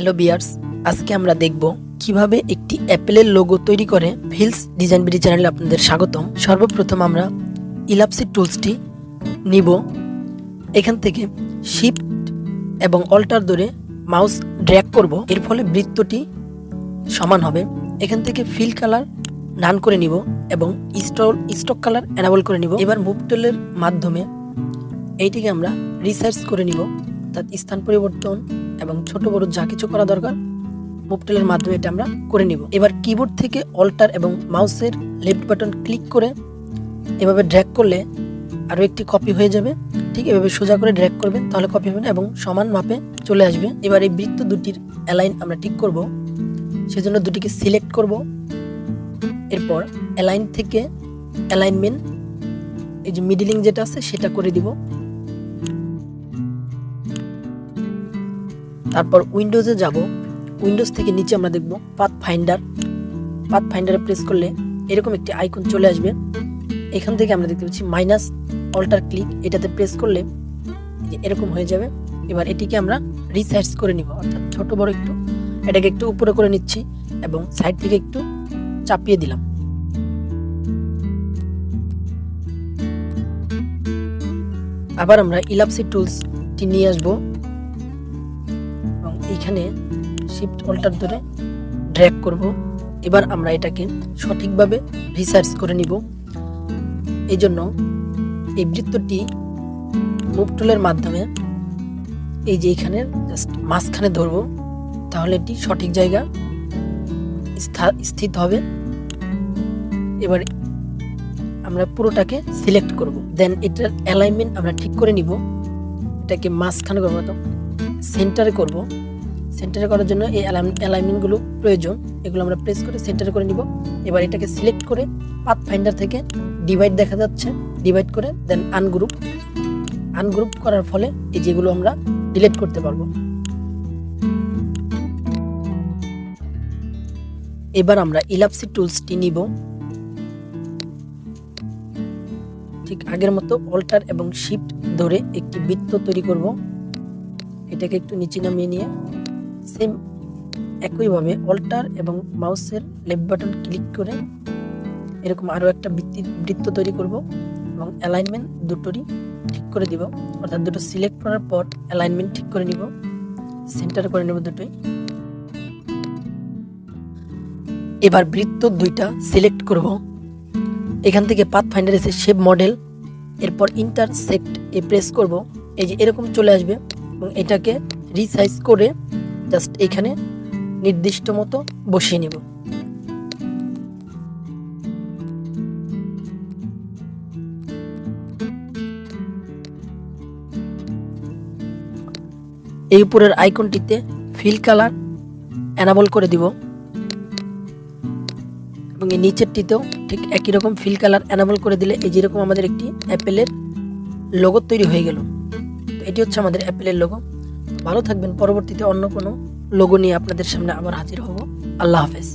Hello বিয়ার্স, আজকে আমরা দেখব কিভাবে একটি অ্যাপেলের লোগো তৈরি করে। ভিলস ডিজাইন বিডি চ্যানেলে আপনাদের স্বাগতম। সর্বপ্রথম আমরা ইলাপসি টুলসটি নিব। এখান থেকে শিফট এবং অল্টার ধরে মাউস ড্র্যাগ করব, এর ফলে বৃত্তটি সমান হবে। এখান থেকে ফিল কালার নান করে নিব এবং স্টক কালার এনাবল করে নিব। এবার মুভ টুলের মাধ্যমে এইটিকে আমরা রিসার্চ করে নিব, অর্থাৎ স্থান পরিবর্তন এবং ছোট বড় যা কিছু করা দরকার মুভ টুলের মাধ্যমে এটা আমরা করে নিব। এবার কিবোর্ড থেকে অল্টার এবং মাউসের লেফট বাটন ক্লিক করে এভাবে ড্র্যাগ করলে আরও একটি কপি হয়ে যাবে। ঠিক এভাবে সোজা করে ড্র্যাগ করবেন, তাহলে কপি হবে না এবং সমান মাপে চলে আসবে। এবার এই বৃত্ত দুটির অ্যালাইন আমরা ঠিক করব, সেজন্য দুটিকে সিলেক্ট করব। এরপর অ্যালাইন থেকে অ্যালাইনমেন্ট, এই যে মিডলিং যেটা আছে সেটা করে দিব। তারপর উইন্ডোজে যাব। উইন্ডোজ থেকে নিচে আমরা দেখব পাথ ফাইন্ডারে প্রেস করলে এরকম একটি আইকন চলে আসবে। এখান থেকে আমরা দেখতে পাচ্ছি মাইনাস অল্টার ক্লিক, এটাতে প্রেস করলে এরকম হয়ে যাবে। এবার এটিকে আমরা রিসাইজ করে নিব, অর্থাৎ ছোট বড় একটু এটাকে একটু উপরে করে নিচ্ছি এবং সাইড থেকে একটু চাপিয়ে দিলাম। আবার আমরা ইলাপসি টুলসটি নিয়ে আসবো এবং এইখানে শিফট অল্টার ধরে ড্র্যাগ করব। এবার আমরা এটাকে সঠিকভাবে রিসার্চ করে নিব। এই জন্য এই বৃত্তটি মুভ টুলের মাধ্যমে এই যে এখানে জাস্ট মাঝখানে ধরবো, তাহলে এটি সঠিক জায়গা স্থিত হবে। এবার আমরা পুরোটাকে সিলেক্ট করব, দেন এটার অ্যালাইনমেন্ট আমরা ঠিক করে নিব। এটাকে মাঝখানে করবো, তো সেন্টারে করব। সেন্টারে করার জন্য এই অ্যালাইনমেন্টগুলো প্রয়োজন, এগুলো আমরা প্রেস করে সেন্টারে করে নিব। এবার এটাকে সিলেক্ট করে পাথ ফাইন্ডার থেকে ডিভাইড দেখা যাচ্ছে, ডিভাইড করে দেন আনগ্রুপ করার ফলে এই যেগুলো আমরা ডিলিট করতে পারবো। এবার আমরা ইলাপসি টুলসটি নিব। ঠিক আগের মতো অল্টার এবং শিফট ধরে একটি বৃত্ত তৈরি করব। এটাকে একটু নিচে নামিয়ে নিয়ে সেম একইভাবে অল্টার এবং মাউসের লেফট বাটন ক্লিক করে এরকম আরও একটা বৃত্ত তৈরি করব এবং অ্যালাইনমেন্ট দুটোরই ঠিক করে দিব, অর্থাৎ দুটো সিলেক্ট করার পর অ্যালাইনমেন্ট ঠিক করে নিব, সেন্টার করে নেব দুটোই। এবার বৃত্ত দুইটা সিলেক্ট করব। এখান থেকে পাথ ফাইন্ডার এসে শেপ মডেল, এরপর ইন্টারসেক্ট এ প্রেস করব। এই যে এরকম চলে আসবে এবং এটাকে রিসাইজ করে জাস্ট এখানে নির্দিষ্ট মতো বসিয়ে নিব। এই উপরের আইকনটিতে ফিল কালার এনাবল করে দিব এবং এই নিচেরটিতেও ঠিক একই রকম ফিল কালার এনাবল করে দিলে এই যেরকম আমাদের একটি অ্যাপেলের লোগো তৈরি হয়ে গেল। তো এটি হচ্ছে আমাদের অ্যাপেলের লোগো। ভালো থাকবেন, পরবর্তীতে অন্য কোনো লোগো নিয়ে আপনাদের সামনে আবার হাজির হব। আল্লাহ হাফেজ।